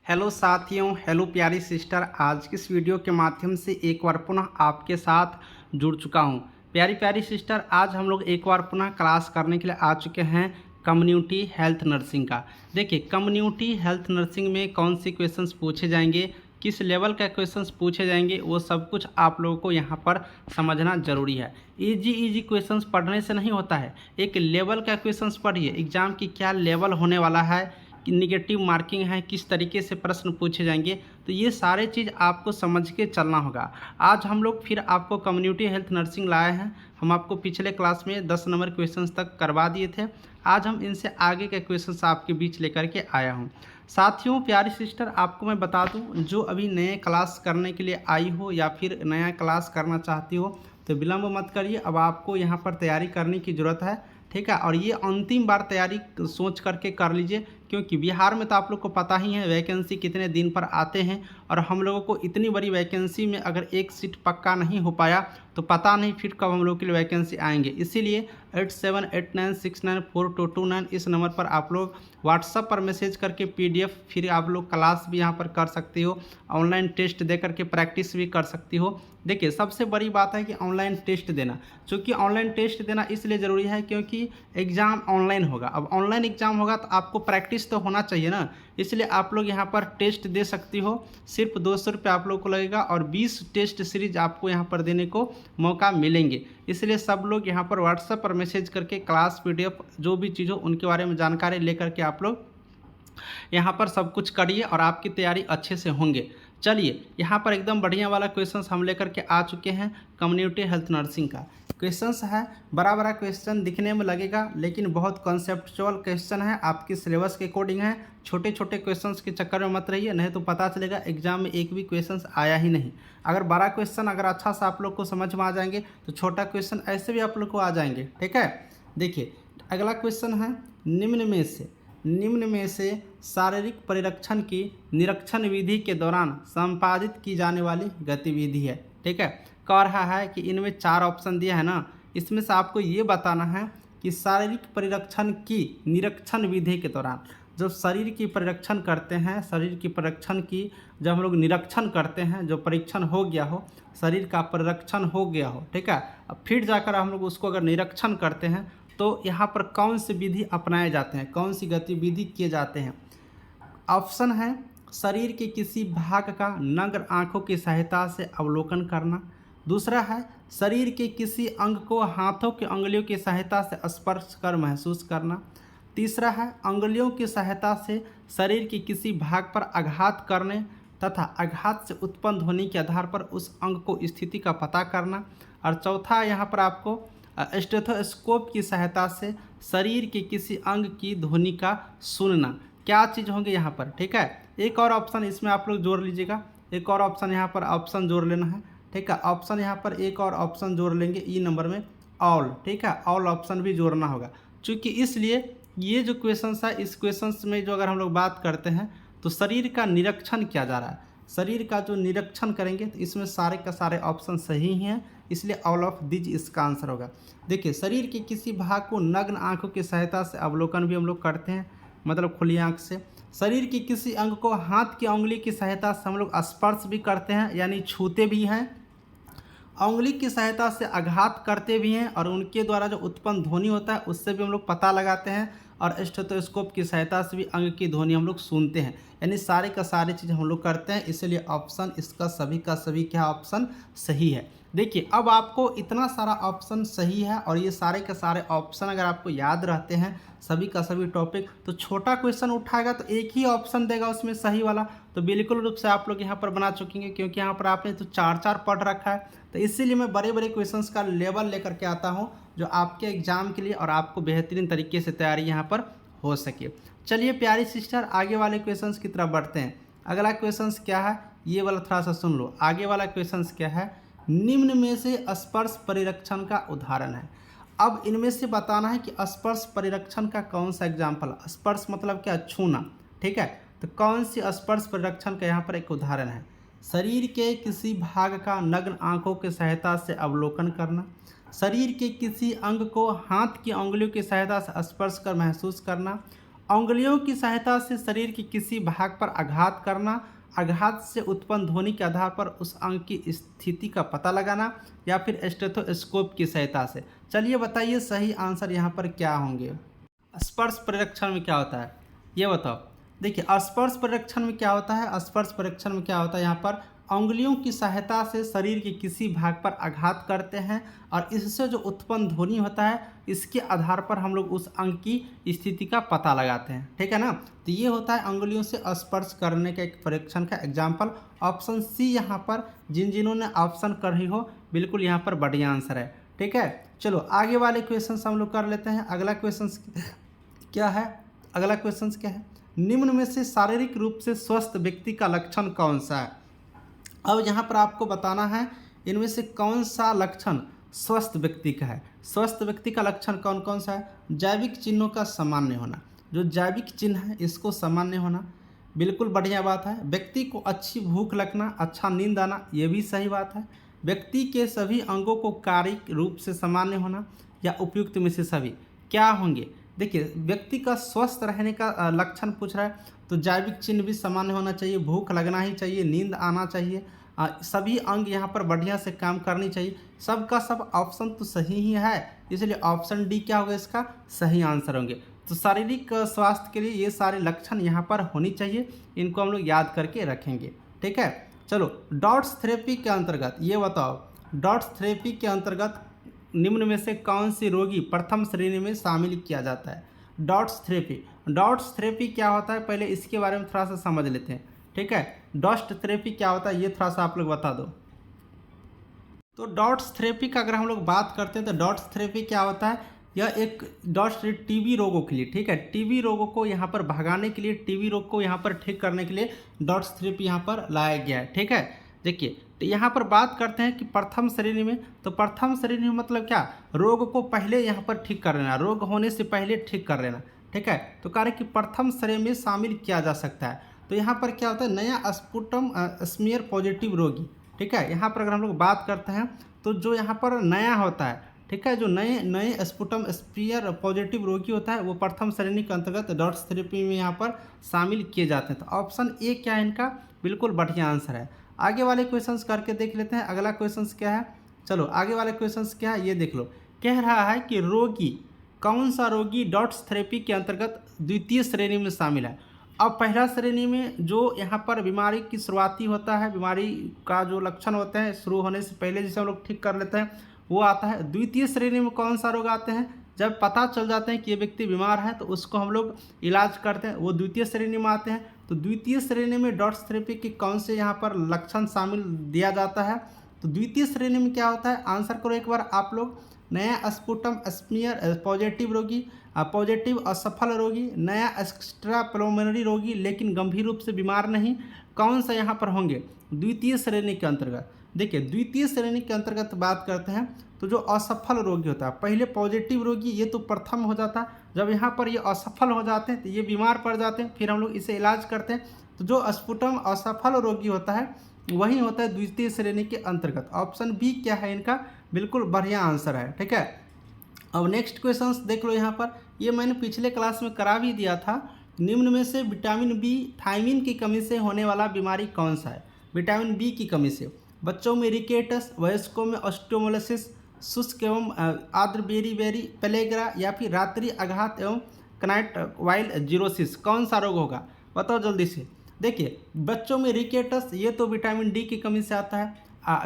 Hello साथियों, hello प्यारी sister. आज की इस वीडियो के माध्यम से एक बार पुनः आपके साथ जुड़ चुका हूं। प्यारी प्यारी सिस्टर, आज हम लोग एक बार पुनः क्लास करने के लिए आ चुके हैं कम्युनिटी हेल्थ नर्सिंग का। देखिए, कम्युनिटी हेल्थ नर्सिंग में कौन से क्वेश्चंस पूछे जाएंगे, किस लेवल का क्वेश्चंस पूछे जाएंगे, वो सब कुछ आप लोगों को यहाँ पर समझना जरूरी है। इजी क्वेश्चंस पढ़ने से नहीं होता है, एक लेवल का क्वेश्चंस पढ़िए। एग्जाम की क्या लेवल होने वाला है, कि निगेटिव मार्किंग है, किस तरीके से प्रश्न पूछे जाएंगे, तो ये सारे चीज़ आपको समझ के चलना होगा। आज हम लोग फिर आपको कम्युनिटी हेल्थ नर्सिंग लाए हैं। हम आपको पिछले क्लास में 10 नंबर क्वेश्चंस तक करवा दिए थे। आज हम इनसे आगे के क्वेश्चंस आपके बीच लेकर के आया हूँ। साथियों, प्यारी सिस्टर, आपको मैं बता दूं, जो अभी नए क्लास करने के लिए आई हो या फिर नया क्लास करना चाहती हो तो विलम्ब मत करिए। अब आपको यहाँ पर तैयारी करने की ज़रूरत है, ठीक है। और ये अंतिम बार तैयारी सोच करके कर लीजिए, क्योंकि बिहार में तो आप लोग को पता ही है वैकेंसी कितने दिन पर आते हैं। और हम लोगों को इतनी बड़ी वैकेंसी में अगर एक सीट पक्का नहीं हो पाया तो पता नहीं फिर कब हम लोग के लिए वैकेंसी आएंगे। इसीलिए 8789694229 इस नंबर पर आप लोग व्हाट्सएप पर मैसेज करके PDF फिर आप लोग क्लास भी यहाँ पर कर सकते हो, ऑनलाइन टेस्ट दे करके प्रैक्टिस भी कर सकती हो। देखिए, सबसे बड़ी बात है कि ऑनलाइन टेस्ट देना, चूँकि ऑनलाइन टेस्ट देना इसलिए ज़रूरी है क्योंकि एग्ज़ाम ऑनलाइन होगा। अब ऑनलाइन एग्ज़ाम होगा तो आपको प्रैक्टिस तो होना चाहिए ना, इसलिए आप लोग यहाँ पर टेस्ट दे सकती हो। सिर्फ 200 रुपये आप लोग को लगेगा और 20 टेस्ट सीरीज आपको यहाँ पर देने को मौका मिलेंगे। इसलिए सब लोग यहाँ पर व्हाट्सएप पर मैसेज करके क्लास PDF जो भी चीज़ हो उनके बारे में जानकारी लेकर के आप लोग यहाँ पर सब कुछ करिए और आपकी तैयारी अच्छे से होंगे। चलिए, यहाँ पर एकदम बढ़िया वाला क्वेश्चंस हम लेकर के आ चुके हैं। कम्युनिटी हेल्थ नर्सिंग का क्वेश्चंस है, बड़ा बड़ा क्वेश्चन दिखने में लगेगा लेकिन बहुत कॉन्सेप्चुअल क्वेश्चन है, आपके सिलेबस के अकॉर्डिंग है। छोटे छोटे क्वेश्चंस के चक्कर में मत रहिए, नहीं तो पता चलेगा एग्जाम में एक भी क्वेश्चन आया ही नहीं। अगर बड़ा क्वेश्चन अगर अच्छा सा आप लोग को समझ में आ जाएंगे तो छोटा क्वेश्चन ऐसे भी आप लोग को आ जाएंगे, ठीक है। देखिए, अगला क्वेश्चन है, निम्न में से शारीरिक परिरक्षण की निरीक्षण विधि के दौरान संपादित की जाने वाली गतिविधि है, ठीक है। कह रहा है कि इनमें 4 ऑप्शन दिया है ना, इसमें से आपको ये बताना है कि शारीरिक परिरक्षण की निरीक्षण विधि के दौरान, जब शरीर की परिरक्षण करते हैं, शरीर की परिरक्षण की जब हम लोग निरीक्षण करते हैं, जो परीक्षण हो गया हो, शरीर का परिरक्षण हो गया हो, ठीक है, अब फिर जाकर हम लोग उसको अगर निरीक्षण करते हैं तो यहाँ पर कौन सी विधि अपनाए जाते हैं, कौन सी गतिविधि किए जाते हैं। ऑप्शन है, शरीर के किसी भाग का नग्न आँखों की सहायता से अवलोकन करना। दूसरा है, शरीर के किसी अंग को हाथों की अंगुलियों की सहायता से स्पर्श कर महसूस करना। तीसरा है, अंगुलियों की सहायता से शरीर के किसी भाग पर आघात करने तथा आघात से उत्पन्न ध्वनि के आधार पर उस अंग को स्थिति का पता करना। और चौथा, यहाँ पर आपको स्टेथोस्कोप की सहायता से शरीर के किसी अंग की ध्वनि का सुनना। क्या चीज़ होंगे यहाँ पर, ठीक है। एक और ऑप्शन इसमें आप लोग जोड़ लीजिएगा, एक और ऑप्शन यहाँ पर ऑप्शन जोड़ लेना है, ठीक है। ऑप्शन यहाँ पर एक और ऑप्शन जोड़ लेंगे ई नंबर में, ऑल, ठीक है। ऑल ऑप्शन भी जोड़ना होगा, चूँकि इसलिए ये जो क्वेश्चन है, इस क्वेश्चन में जो अगर हम लोग बात करते हैं तो शरीर का निरीक्षण किया जा रहा है, शरीर का जो निरीक्षण करेंगे तो इसमें सारे का सारे ऑप्शन सही हैं, इसलिए ऑल ऑफ दिज इसका आंसर होगा। देखिए, शरीर के किसी भाग को नग्न आंखों की सहायता से अवलोकन भी हम लोग करते हैं, मतलब खुली आंख से। शरीर के किसी अंग को हाथ की उंगली की सहायता से हम लोग स्पर्श भी करते हैं, यानी छूते भी हैं, उंगली की सहायता से आघात करते भी हैं, और उनके द्वारा जो उत्पन्न ध्वनि होता है उससे भी हम लोग पता लगाते हैं, और स्टेथोस्कोप की सहायता से भी अंग की ध्वनि हम लोग सुनते हैं। यानी सारे का सारे चीज़ हम लोग करते हैं, इसलिए ऑप्शन इसका सभी का सभी क्या ऑप्शन सही है। देखिए, अब आपको इतना सारा ऑप्शन सही है और ये सारे के सारे ऑप्शन अगर आपको याद रहते हैं, सभी का सभी टॉपिक, तो छोटा क्वेश्चन उठाएगा तो एक ही ऑप्शन देगा उसमें सही वाला, तो बिल्कुल रूप से आप लोग यहाँ पर बना चुकेंगे, क्योंकि यहाँ पर आपने तो 4 पढ़ रखा है। तो इसीलिए मैं बड़े बड़े क्वेश्चंस का लेवल लेकर के आता हूँ, जो आपके एग्जाम के लिए और आपको बेहतरीन तरीके से तैयारी यहाँ पर हो सके। चलिए प्यारी सिस्टर, आगे वाले क्वेश्चंस की तरफ बढ़ते हैं। अगला क्वेश्चंस क्या है, ये वाला थोड़ा सा सुन लो। आगे वाला क्वेश्चंस क्या है, निम्न में से स्पर्श परिरक्षण का उदाहरण है। अब इनमें से बताना है कि स्पर्श परिरक्षण का कौन सा एग्जाम्पल। स्पर्श मतलब क्या, छूना, ठीक है। तो कौन सी स्पर्श परिरक्षण का यहाँ पर एक उदाहरण है, शरीर के किसी भाग का नग्न आंखों की सहायता से अवलोकन करना, शरीर के किसी अंग को हाथ की उंगलियों की सहायता से स्पर्श कर महसूस करना, उंगलियों की सहायता से शरीर के किसी भाग पर आघात करना, आघात से उत्पन्न ध्वनि के आधार पर उस अंग की स्थिति का पता लगाना, या फिर स्टेथोस्कोप की सहायता से। चलिए बताइए सही आंसर यहाँ पर क्या होंगे। स्पर्श परीक्षण में क्या होता है ये बताओ। देखिए स्पर्श परीक्षण में क्या होता है, स्पर्श परीक्षण में क्या होता है, यहाँ पर उंगलियों की सहायता से शरीर के किसी भाग पर आघात करते हैं और इससे जो उत्पन्न ध्वनि होता है इसके आधार पर हम लोग उस अंग की स्थिति का पता लगाते हैं, ठीक है ना। तो ये होता है उंगलियों से स्पर्श करने का एक परीक्षण का एग्जाम्पल। ऑप्शन सी यहाँ पर जिन्होंने ऑप्शन कर हो बिल्कुल यहाँ पर बढ़िया आंसर है, ठीक है। चलो आगे वाले क्वेश्चन हम लोग कर लेते हैं। अगला क्वेश्चन क्या है, अगला क्वेश्चन क्या है, निम्न में से शारीरिक रूप से स्वस्थ व्यक्ति का लक्षण कौन सा है। अब यहाँ पर आपको बताना है इनमें से कौन सा लक्षण स्वस्थ व्यक्ति का है। स्वस्थ व्यक्ति का लक्षण कौन कौन सा है। जैविक चिन्हों का सामान्य होना, जो जैविक चिन्ह है इसको सामान्य होना, बिल्कुल बढ़िया बात है। व्यक्ति को अच्छी भूख लगना, अच्छा नींद आना, ये भी सही बात है। व्यक्ति के सभी अंगों को कार्य रूप से सामान्य होना, या उपयुक्त में से सभी क्या होंगे। देखिए व्यक्ति का स्वस्थ रहने का लक्षण पूछ रहा है तो जैविक चिन्ह भी सामान्य होना चाहिए, भूख लगना ही चाहिए, नींद आना चाहिए, सभी अंग यहाँ पर बढ़िया से काम करनी चाहिए। सबका सब ऑप्शन तो सही ही है, इसलिए ऑप्शन डी क्या होगा इसका सही आंसर होंगे। तो शारीरिक स्वास्थ्य के लिए ये सारे लक्षण यहाँ पर होनी चाहिए, इनको हम लोग याद करके रखेंगे, ठीक है। चलो डॉट्स थेरेपी के अंतर्गत ये बताओ, डॉट्स थेरेपी के अंतर्गत निम्न में से कौन सी रोगी प्रथम श्रेणी में शामिल किया जाता है। डॉट्स थेरेपी, डॉट्स थेरेपी क्या होता है पहले इसके बारे में थोड़ा सा समझ लेते हैं, ठीक है। डॉट्स थेरेपी क्या होता है ये थोड़ा सा आप लोग बता दो। तो डॉट्स थेरेपी का अगर हम लोग बात करते हैं तो डॉट्स थेरेपी क्या होता है, यह एक डॉट्स टीबी रोगों के लिए, ठीक है, टीबी रोगों को यहाँ पर भगाने के लिए, टीबी रोग को यहाँ पर ठीक करने के लिए डॉट्स थेरेपी यहाँ पर लाया गया है, ठीक है। देखिए तो यहाँ पर बात करते हैं कि प्रथम श्रेणी में, तो प्रथम श्रेणी में मतलब क्या, रोग को पहले यहाँ पर ठीक कर लेना, रोग होने से पहले ठीक कर लेना, ठीक है। तो कार्य कि प्रथम श्रेणी में शामिल किया जा सकता है। तो यहाँ पर क्या होता है, नया स्पुटम स्मीयर पॉजिटिव रोगी, ठीक है। यहाँ पर अगर हम लोग बात करते हैं तो जो यहाँ पर नया होता है, ठीक है, जो नए स्पुटम स्पीयर पॉजिटिव रोगी होता है वो प्रथम श्रेणी के अंतर्गत डॉट्स थेरेपी में यहाँ पर शामिल किए जाते हैं। तो ऑप्शन ए क्या है इनका बिल्कुल बढ़िया आंसर है। आगे वाले क्वेश्चंस करके देख लेते हैं। अगला क्वेश्चंस क्या है, चलो आगे वाले क्वेश्चंस क्या है ये देख लो। कह रहा है कि रोगी, कौन सा रोगी डॉट्स थेरेपी के अंतर्गत द्वितीय श्रेणी में शामिल है। अब पहला श्रेणी में जो यहाँ पर बीमारी की शुरुआती होता है, बीमारी का जो लक्षण होते हैं शुरू होने से पहले जिसे हम लोग ठीक कर लेते हैं वो आता है। द्वितीय श्रेणी में कौन सा रोग आते हैं, जब पता चल जाते हैं कि ये व्यक्ति बीमार है तो उसको हम लोग इलाज करते हैं, वो द्वितीय श्रेणी में आते हैं। तो द्वितीय श्रेणी में डॉट्स थेरेपी के कौन से यहाँ पर लक्षण शामिल दिया जाता है। तो द्वितीय श्रेणी में क्या होता है, आंसर करो एक बार आप लोग। नया स्पुटम स्मीयर पॉजिटिव रोगी, पॉजिटिव असफल रोगी, नया एक्स्ट्रा प्लोमनरी रोगी लेकिन गंभीर रूप से बीमार नहीं, कौन सा यहाँ पर होंगे द्वितीय श्रेणी के अंतर्गत। देखिए द्वितीय श्रेणी के अंतर्गत बात करते हैं तो जो असफल रोगी होता है, पहले पॉजिटिव रोगी ये तो प्रथम हो जाता है, जब यहाँ पर ये असफल हो जाते हैं तो ये बीमार पड़ जाते हैं, फिर हम लोग इसे इलाज करते हैं। तो जो स्पुटम असफल रोगी होता है वही होता है द्वितीय श्रेणी के अंतर्गत। ऑप्शन बी क्या है इनका बिल्कुल बढ़िया आंसर है, ठीक है। अब नेक्स्ट क्वेश्चन देख लो यहाँ पर, ये मैंने पिछले क्लास में करा भी दिया था। निम्न में से विटामिन बी थायमिन की कमी से होने वाला बीमारी कौन सा है। विटामिन बी की कमी से बच्चों में रिकेटस, वयस्कों में ऑस्टियोमोलिसिस, शुष्क एवं आर्द्र बेरी पेलेग्रा, या फिर रात्रि आघात एवं कनाइट वाइल जीरोसिस, कौन सा रोग होगा बताओ जल्दी से। देखिए बच्चों में रिकेटस ये तो विटामिन डी की कमी से आता है,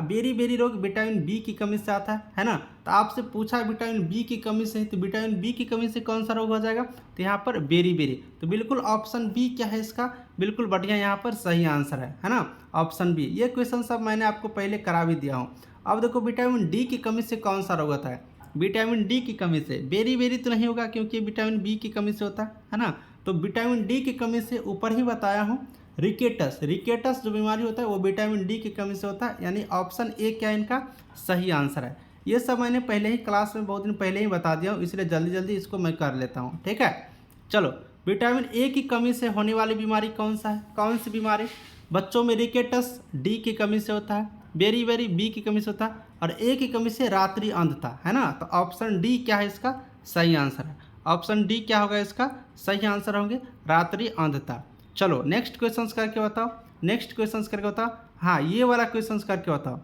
बेरी रोग विटामिन बी की कमी से आता है ना। तो आपसे पूछा विटामिन बी की कमी से, तो विटामिन बी की कमी से कौन सा रोग हो जाएगा, तो यहाँ पर बेरी। तो बिल्कुल ऑप्शन बी क्या है इसका बिल्कुल बढ़िया यहाँ पर सही आंसर है ना, ऑप्शन बी। ये क्वेश्चन सब मैंने आपको पहले करा भी दिया हूँ। अब देखो विटामिन डी की कमी से कौन सा रोग होता है, विटामिन डी की कमी से बेरी तो नहीं होगा क्योंकि विटामिन बी की कमी से होता है ना। तो विटामिन डी की कमी से ऊपर ही बताया हूँ रिकेटस जो बीमारी होता है वो विटामिन डी की कमी से होता है, यानी ऑप्शन ए क्या इनका सही आंसर है। ये सब मैंने पहले ही क्लास में बहुत दिन पहले ही बता दिया हूँ, इसलिए जल्दी इसको मैं कर लेता हूँ, ठीक है। चलो विटामिन ए की कमी से होने वाली बीमारी कौन सा है, कौन सी बीमारी, बच्चों में रिकेटस डी की कमी से होता है, बेरी बी की कमी से होता है, और ए की कमी से रात्रि अंधता है ना। तो ऑप्शन डी क्या है इसका सही आंसर है। ऑप्शन डी क्या होगा इसका सही आंसर होंगे, रात्रि अंधता। चलो नेक्स्ट क्वेश्चन करके बताओ, नेक्स्ट क्वेश्चन करके बताओ। हाँ ये वाला क्वेश्चन करके बताओ,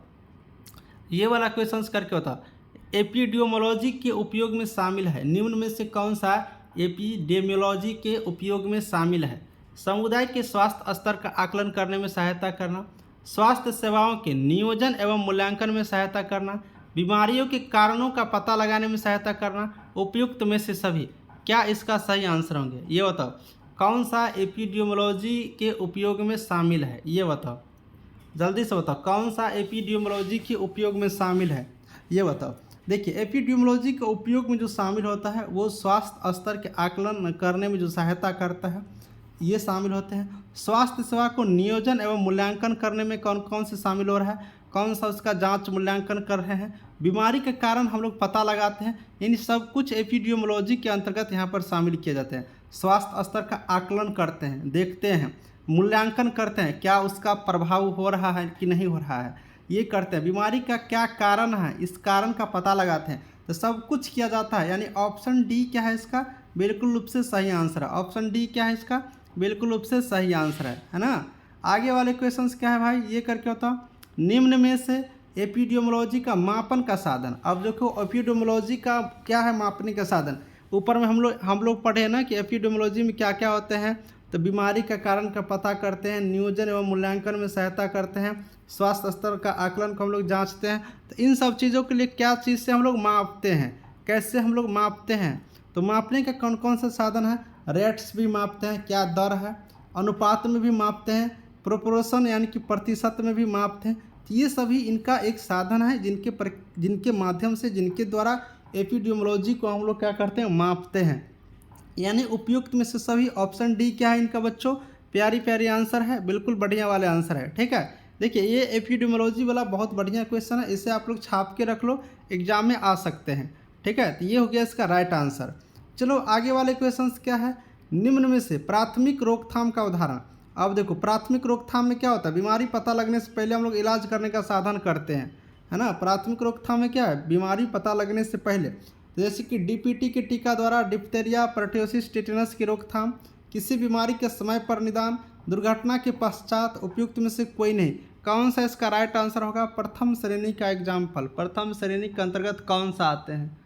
ये वाला क्वेश्चन करके बताओ। एपिडेमियोलॉजी के उपयोग में शामिल है, निम्न में से कौन सा एपिडेमियोलॉजी के उपयोग में शामिल है? समुदाय के स्वास्थ्य स्तर का आकलन करने में सहायता करना, स्वास्थ्य सेवाओं के नियोजन एवं मूल्यांकन में सहायता करना, बीमारियों के कारणों का पता लगाने में सहायता करना, उपयुक्त में से सभी। क्या इसका सही आंसर होंगे? ये बताओ कौन सा एपिडेमियोलॉजी के उपयोग में शामिल है, ये बताओ जल्दी से बताओ कौन सा एपिडेमियोलॉजी के उपयोग में शामिल है, ये बताओ। देखिए एपिडेमियोलॉजी के उपयोग में जो शामिल होता है वो स्वास्थ्य स्तर के आकलन करने में जो सहायता करता है, ये शामिल होते हैं। स्वास्थ्य सेवा को नियोजन एवं मूल्यांकन करने में कौन कौन से शामिल हो रहा है, कौन सा उसका जांच मूल्यांकन कर रहे हैं, बीमारी के कारण हम लोग पता लगाते हैं, इन सब कुछ एपिडेमियोलॉजी के अंतर्गत यहाँ पर शामिल किए जाते हैं। स्वास्थ्य स्तर का आकलन करते हैं, देखते हैं, मूल्यांकन करते हैं, क्या उसका प्रभाव हो रहा है कि नहीं हो रहा है, ये करते हैं। बीमारी का क्या कारण है, इस कारण का पता लगाते हैं, तो सब कुछ किया जाता है। यानी ऑप्शन डी क्या है इसका बिल्कुल रूप से सही आंसर है। ऑप्शन डी क्या है इसका बिल्कुल रूप से सही आंसर है ना। आगे वाले क्वेश्चंस क्या है भाई, ये करके बताओ। निम्न में से एपिडेमियोलॉजी का मापन का साधन, अब देखो एपिडेमियोलॉजी का क्या है मापने का साधन। ऊपर में हम लोग पढ़े ना कि एपिडेमियोलॉजी में क्या क्या होते हैं, तो बीमारी का कारण का पता करते हैं, नियोजन एवं मूल्यांकन में सहायता करते हैं, स्वास्थ्य स्तर का आकलन को हम लोग जांचते हैं। तो इन सब चीज़ों के लिए क्या चीज़ से हम लोग मापते हैं, कैसे हम लोग मापते हैं, तो मापने का कौन कौन सा साधन है? रेट्स भी मापते हैं, क्या दर है, अनुपात में भी मापते हैं, प्रोपोर्शन यानी कि प्रतिशत में भी मापते हैं। तो ये सभी इनका एक साधन है जिनके माध्यम से, जिनके द्वारा एपिडेमियोलॉजी को हम लोग क्या करते हैं, मापते हैं। यानी उपयुक्त में से सभी। ऑप्शन डी क्या है इनका बच्चों, प्यारी प्यारी आंसर है, बिल्कुल बढ़िया वाले आंसर है। ठीक है, देखिए ये एपिडेमियोलॉजी वाला बहुत बढ़िया क्वेश्चन है, इसे आप लोग छाप के रख लो, एग्जाम में आ सकते हैं। ठीक है, तो ये हो गया इसका राइट आंसर। चलो आगे वाले क्वेश्चन क्या है, निम्न में से प्राथमिक रोकथाम का उदाहरण। अब देखो प्राथमिक रोकथाम में क्या होता है, बीमारी पता लगने से पहले हम लोग इलाज करने का साधन करते हैं, है ना। प्राथमिक रोकथाम में क्या है, बीमारी पता लगने से पहले, जैसे कि डीपीटी के टीका द्वारा डिप्थीरिया, परट्यूसिस, टेटनस की रोकथाम, किसी बीमारी के समय पर निदान, दुर्घटना के पश्चात, उपयुक्त में से कोई नहीं। कौन सा इसका राइट आंसर होगा? प्रथम श्रेणी का एग्जाम्पल, प्रथम श्रेणी के अंतर्गत कौन सा आते हैं?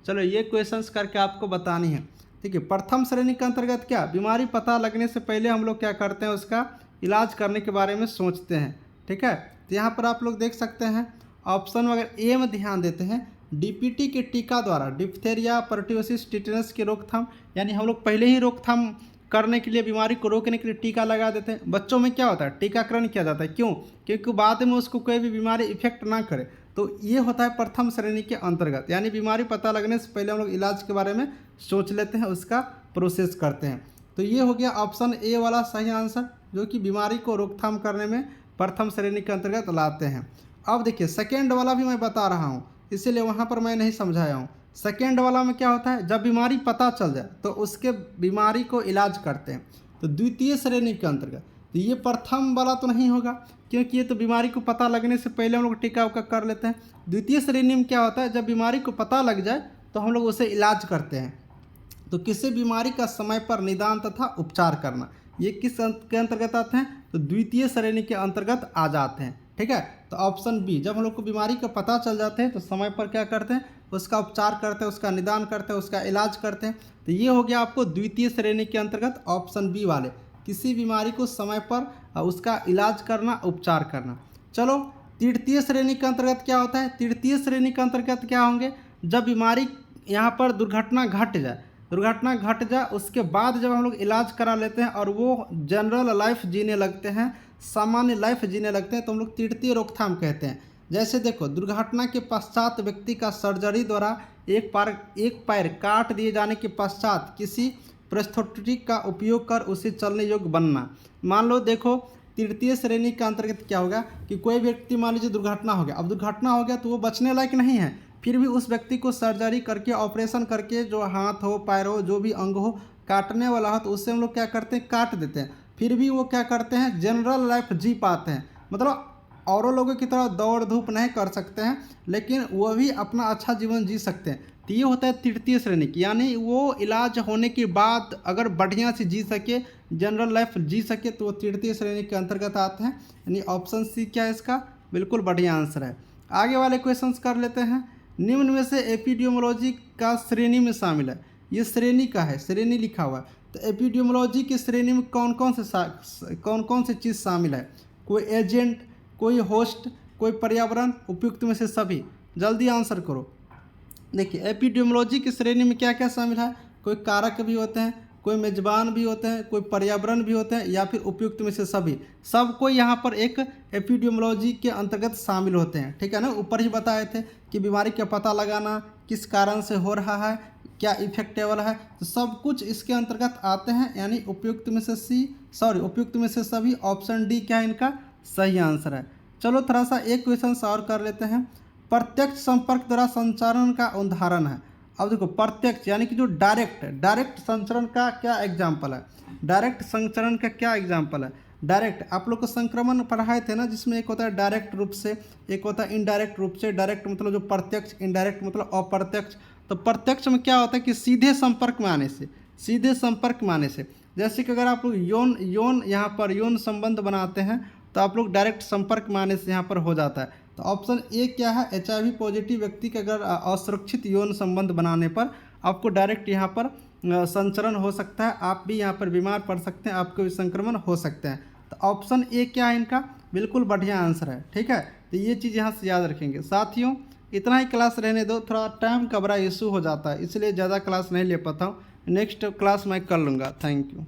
चलो ये क्वेश्चंस करके आपको बतानी है। ठीक है, प्रथम श्रेणी के अंतर्गत क्या, बीमारी पता लगने से पहले हम लोग क्या करते हैं, उसका इलाज करने के बारे में सोचते हैं। ठीक है, तो यहाँ पर आप लोग देख सकते हैं ऑप्शन वगैरह ए में ध्यान देते हैं। डीपीटी के टीका द्वारा डिप्थीरिया, परट्यूसिस, टेटनस की रोकथाम, यानी हम लोग पहले ही रोकथाम करने के लिए, बीमारी को रोकने के लिए टीका लगा देते हैं। बच्चों में क्या होता है, टीकाकरण किया जाता है, क्यों? क्योंकि बाद में उसको कोई भी बीमारी इफेक्ट ना करे। तो ये होता है प्रथम श्रेणी के अंतर्गत, यानी बीमारी पता लगने से पहले हम लोग इलाज के बारे में सोच लेते हैं, उसका प्रोसेस करते हैं। तो ये हो गया ऑप्शन ए वाला सही आंसर, जो कि बीमारी को रोकथाम करने में प्रथम श्रेणी के अंतर्गत लाते हैं। अब देखिए सेकेंड वाला भी मैं बता रहा हूँ, इसीलिए वहाँ पर मैं नहीं समझाया हूँ। सेकेंड वाला में क्या होता है, जब बीमारी पता चल जाए तो उसके बीमारी को इलाज करते हैं, तो द्वितीय श्रेणी के अंतर्गत। तो ये प्रथम वाला तो नहीं होगा, क्योंकि ये तो बीमारी को पता लगने से पहले हम लोग टीका उका कर लेते हैं। द्वितीय श्रेणी में क्या होता है, जब बीमारी को पता लग जाए तो हम लोग उसे इलाज करते हैं। तो किसी बीमारी का समय पर निदान तथा उपचार करना, ये किस के अंतर्गत आते हैं, तो द्वितीय श्रेणी के अंतर्गत आ जाते हैं। ठीक है, तो ऑप्शन बी, जब हम लोग को बीमारी का पता चल जाते हैं तो समय पर क्या करते हैं, उसका उपचार करते हैं, उसका निदान करते हैं, उसका इलाज करते हैं। तो ये हो गया आपको द्वितीय श्रेणी के अंतर्गत ऑप्शन बी वाले, किसी बीमारी को समय पर उसका इलाज करना, उपचार करना। चलो तृतीय श्रेणी के अंतर्गत क्या होता है, तृतीय श्रेणी के अंतर्गत क्या होंगे, जब बीमारी यहाँ पर दुर्घटना घट जाए, उसके बाद जब हम लोग इलाज करा लेते हैं और वो जनरल लाइफ जीने लगते हैं, सामान्य लाइफ जीने लगते हैं, तो हम लोग तृतीय रोकथाम कहते हैं। जैसे देखो दुर्घटना के पश्चात व्यक्ति का सर्जरी द्वारा एक पैर काट दिए जाने के पश्चात किसी प्रोस्थेटिक का उपयोग कर उसे चलने योग्य बनना। मान लो देखो तृतीय श्रेणी के अंतर्गत क्या होगा कि कोई व्यक्ति मान लीजिए दुर्घटना हो गया, अब दुर्घटना हो गया तो वो बचने लायक नहीं है, फिर भी उस व्यक्ति को सर्जरी करके, ऑपरेशन करके, जो हाथ हो, पैर हो, जो भी अंग हो काटने वाला हो, तो उससे हम लोग क्या करते हैं, काट देते हैं। फिर भी वो क्या करते हैं, जनरल लाइफ जी पाते हैं, मतलब औरों लोगों की तरह दौड़ धूप नहीं कर सकते हैं, लेकिन वो भी अपना अच्छा जीवन जी सकते हैं। तो ये होता है तृतीय श्रेणी की, यानी वो इलाज होने के बाद अगर बढ़िया से जी सके, जनरल लाइफ जी सके, तो वो तृतीय श्रेणी के अंतर्गत आते हैं। यानी ऑप्शन सी क्या है इसका, बिल्कुल बढ़िया आंसर है। आगे वाले क्वेश्चंस कर लेते हैं। निम्न में से एपिडियोमोलॉजी का श्रेणी में शामिल है, ये श्रेणी का है, श्रेणी लिखा हुआ है। तो एपिडियोमोलॉजी की श्रेणी में कौन कौन से चीज़ शामिल है? कोई एजेंट, कोई होस्ट, कोई पर्यावरण, उपयुक्त में से सभी। जल्दी आंसर करो। देखिए एपिडियोमोलॉजी की श्रेणी में क्या क्या शामिल है? कोई कारक भी होते हैं, कोई मेजबान भी होते हैं, कोई पर्यावरण भी होते हैं, या फिर उपयुक्त में से सभी। सबको यहाँ पर एक एपिडियोमोलॉजी के अंतर्गत शामिल होते हैं, ठीक है ना। ऊपर ही बताए थे कि बीमारी का पता लगाना, किस कारण से हो रहा है, क्या इफेक्टेबल है, तो सब कुछ इसके अंतर्गत आते हैं। यानी उपयुक्त में से उपयुक्त में से सभी, ऑप्शन डी क्या है इनका सही आंसर है। चलो थोड़ा सा एक क्वेश्चन और कर लेते हैं। प्रत्यक्ष संपर्क द्वारा संचरण का उदाहरण है। अब देखो प्रत्यक्ष यानी कि जो डायरेक्ट संचरण का क्या एग्जाम्पल है? डायरेक्ट संचरण का क्या एग्जाम्पल है? डायरेक्ट आप लोग को संक्रमण पढ़ाए थे ना, जिसमें एक होता है डायरेक्ट रूप से, एक होता है इनडायरेक्ट रूप से। डायरेक्ट मतलब जो प्रत्यक्ष, इनडायरेक्ट मतलब अप्रत्यक्ष। तो प्रत्यक्ष में क्या होता है कि सीधे संपर्क में आने से, जैसे कि अगर आप लोग यौन यहाँ पर यौन संबंध बनाते हैं, तो आप लोग डायरेक्ट संपर्क में आने से यहाँ पर हो जाता है। तो ऑप्शन ए क्या है? HIV पॉजिटिव व्यक्ति के अगर असुरक्षित यौन संबंध बनाने पर आपको डायरेक्ट यहाँ पर संचरण हो सकता है, आप भी यहाँ पर बीमार पड़ सकते हैं, आपको भी संक्रमण हो सकते हैं। तो ऑप्शन ए क्या है इनका बिल्कुल बढ़िया आंसर है, ठीक है। तो ये चीज़ यहाँ से याद रखेंगे। साथियों इतना ही क्लास रहने दो, थोड़ा टाइम का बड़ा इशू हो जाता है, इसलिए ज़्यादा क्लास नहीं ले पाता हूँ। नेक्स्ट क्लास मैं कर लूँगा। Thank you.